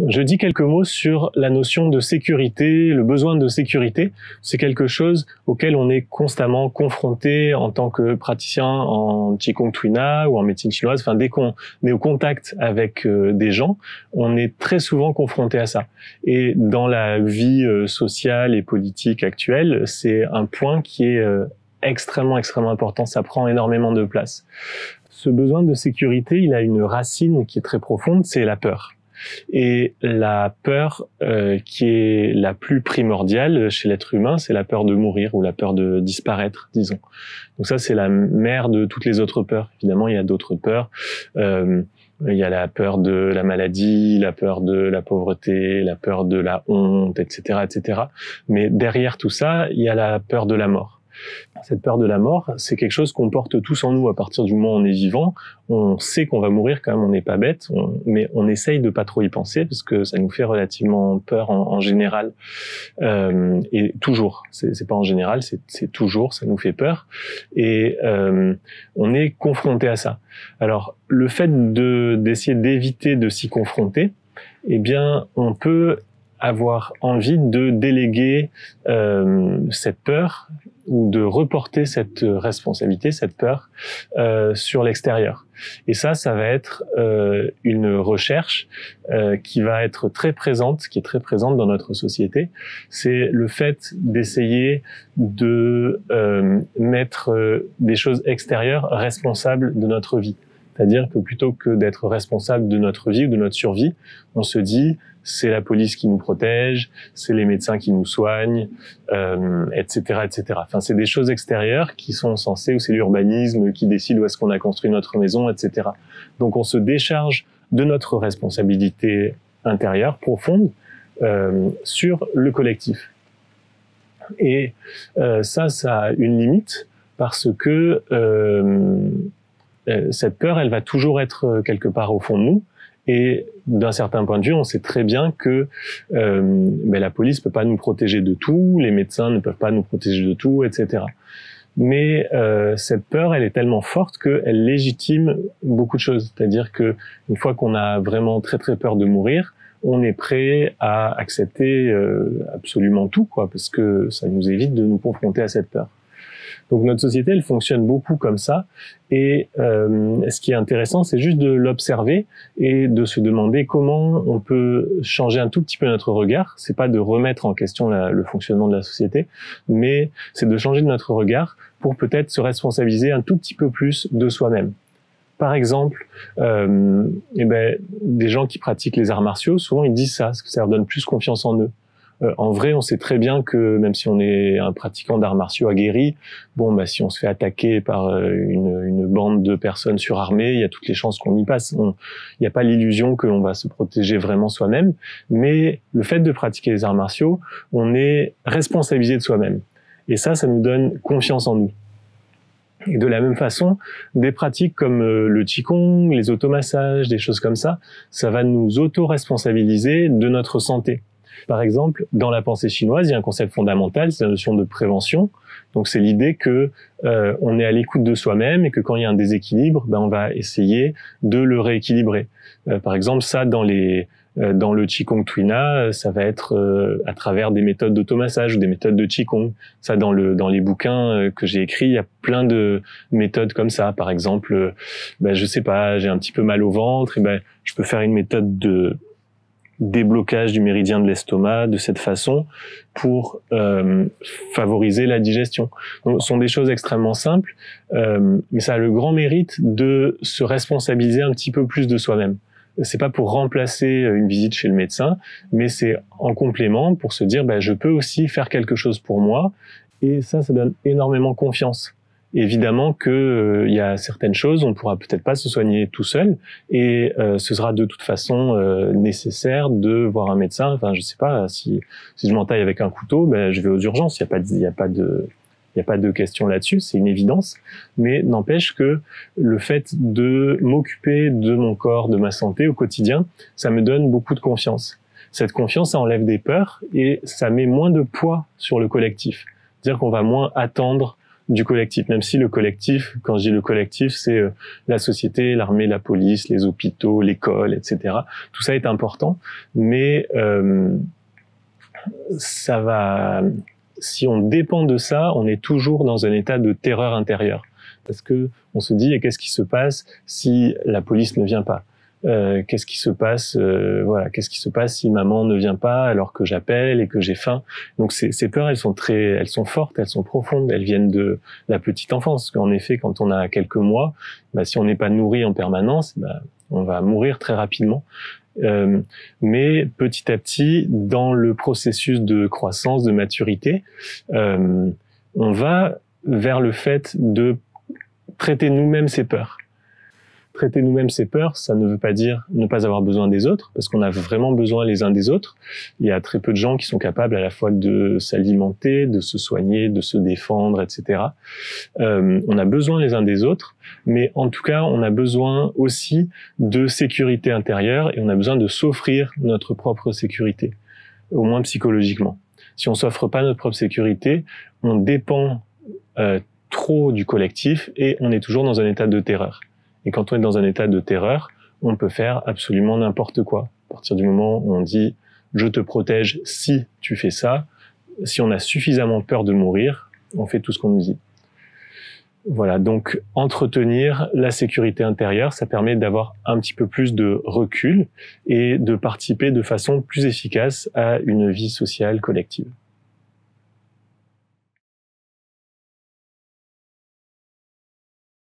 Je dis quelques mots sur la notion de sécurité, le besoin de sécurité. C'est quelque chose auquel on est constamment confronté en tant que praticien en Qigong Tuina ou en médecine chinoise. Enfin, dès qu'on est au contact avec des gens, on est très souvent confronté à ça. Et dans la vie sociale et politique actuelle, c'est un point qui est extrêmement important. Ça prend énormément de place. Ce besoin de sécurité, il a une racine qui est très profonde, c'est la peur. Et la peur qui est la plus primordiale chez l'être humain, c'est la peur de mourir ou la peur de disparaître, disons. Donc ça, c'est la mère de toutes les autres peurs. Évidemment, il y a d'autres peurs. Il y a la peur de la maladie, la peur de la pauvreté, la peur de la honte, etc., etc. Mais derrière tout ça, il y a la peur de la mort. Cette peur de la mort, c'est quelque chose qu'on porte tous en nous à partir du moment où on est vivant. On sait qu'on va mourir quand même, on n'est pas bête, mais on essaye de pas trop y penser parce que ça nous fait relativement peur en général. Et toujours, c'est pas en général, c'est toujours, ça nous fait peur. Et on est confronté à ça. Alors, le fait d'essayer d'éviter de s'y confronter, eh bien, on peut avoir envie de déléguer cette peur ou de reporter cette responsabilité, cette peur, sur l'extérieur. Et ça va être une recherche qui va être très présente, qui est très présente dans notre société. C'est le fait d'essayer de mettre des choses extérieures responsables de notre vie. C'est-à-dire que plutôt que d'être responsable de notre vie ou de notre survie, on se dit c'est la police qui nous protège, c'est les médecins qui nous soignent, etc., etc. Enfin, c'est des choses extérieures qui sont censées, ou c'est l'urbanisme qui décide où est-ce qu'on a construit notre maison, etc. Donc, on se décharge de notre responsabilité intérieure, profonde, sur le collectif. Et ça a une limite parce que cette peur, elle va toujours être quelque part au fond de nous. Et d'un certain point de vue, on sait très bien que la police peut pas nous protéger de tout, les médecins ne peuvent pas nous protéger de tout, etc. Mais cette peur, elle est tellement forte qu'elle légitime beaucoup de choses. C'est-à-dire que une fois qu'on a vraiment très peur de mourir, on est prêt à accepter absolument tout, quoi, parce que ça nous évite de nous confronter à cette peur. Donc notre société, elle fonctionne beaucoup comme ça. Et ce qui est intéressant, c'est juste de l'observer et de se demander comment on peut changer un tout petit peu notre regard. C'est pas de remettre en question le fonctionnement de la société, mais c'est de changer notre regard pour peut-être se responsabiliser un tout petit peu plus de soi-même. Par exemple, des gens qui pratiquent les arts martiaux, souvent ils disent ça, parce que ça leur donne plus confiance en eux. En vrai, on sait très bien que même si on est un pratiquant d'arts martiaux aguerri, si on se fait attaquer par une bande de personnes surarmées, il y a toutes les chances qu'on y passe. Il n'y a pas l'illusion qu'on va se protéger vraiment soi-même, mais le fait de pratiquer les arts martiaux, on est responsabilisé de soi-même. Et ça nous donne confiance en nous. Et de la même façon, des pratiques comme le Qigong, les automassages, des choses comme ça va nous auto-responsabiliser de notre santé. Par exemple, dans la pensée chinoise, il y a un concept fondamental, c'est la notion de prévention. Donc c'est l'idée que on est à l'écoute de soi-même et que quand il y a un déséquilibre, on va essayer de le rééquilibrer. Par exemple, ça dans le Qigong Tuina, ça va être à travers des méthodes d'automassage ou des méthodes de Qigong. Ça dans les bouquins que j'ai écrits, il y a plein de méthodes comme ça. Par exemple, je sais pas, j'ai un petit peu mal au ventre, et je peux faire une méthode de déblocage du méridien de l'estomac de cette façon pour favoriser la digestion. Donc, ce sont des choses extrêmement simples, mais ça a le grand mérite de se responsabiliser un petit peu plus de soi-même. C'est pas pour remplacer une visite chez le médecin, mais c'est en complément pour se dire je peux aussi faire quelque chose pour moi, et ça donne énormément confiance. Évidemment que y a certaines choses, on pourra peut-être pas se soigner tout seul, et ce sera de toute façon nécessaire de voir un médecin. Enfin, je sais pas, si je m'entaille avec un couteau, je vais aux urgences. Il y a pas de question là-dessus, c'est une évidence. Mais n'empêche que le fait de m'occuper de mon corps, de ma santé au quotidien, ça me donne beaucoup de confiance. Cette confiance, ça enlève des peurs et ça met moins de poids sur le collectif. C'est-à-dire qu'on va moins attendre du collectif, même si le collectif, quand je dis le collectif, c'est la société, l'armée, la police, les hôpitaux, l'école, etc. Tout ça est important, mais ça va. Si on dépend de ça, on est toujours dans un état de terreur intérieure, parce que on se dit, et qu'est-ce qui se passe si la police ne vient pas? Qu'est-ce qui se passe voilà, qu'est-ce qui se passe si maman ne vient pas alors que j'appelle et que j'ai faim? Donc ces peurs, elles sont fortes, elles sont profondes, elles viennent de la petite enfance. Parce qu'en effet, quand on a quelques mois, si on n'est pas nourri en permanence, on va mourir très rapidement. Mais petit à petit, dans le processus de croissance, de maturité, on va vers le fait de traiter nous-mêmes ces peurs. Traiter nous-mêmes ces peurs, ça ne veut pas dire ne pas avoir besoin des autres, parce qu'on a vraiment besoin les uns des autres. Il y a très peu de gens qui sont capables à la fois de s'alimenter, de se soigner, de se défendre, etc. On a besoin les uns des autres, mais en tout cas, on a besoin aussi de sécurité intérieure et on a besoin de s'offrir notre propre sécurité, au moins psychologiquement. Si on s'offre pas notre propre sécurité, on dépend trop du collectif et on est toujours dans un état de terreur. Et quand on est dans un état de terreur, on peut faire absolument n'importe quoi. À partir du moment où on dit « je te protège si tu fais ça », si on a suffisamment peur de mourir, on fait tout ce qu'on nous dit. Voilà, donc entretenir la sécurité intérieure, ça permet d'avoir un petit peu plus de recul et de participer de façon plus efficace à une vie sociale collective.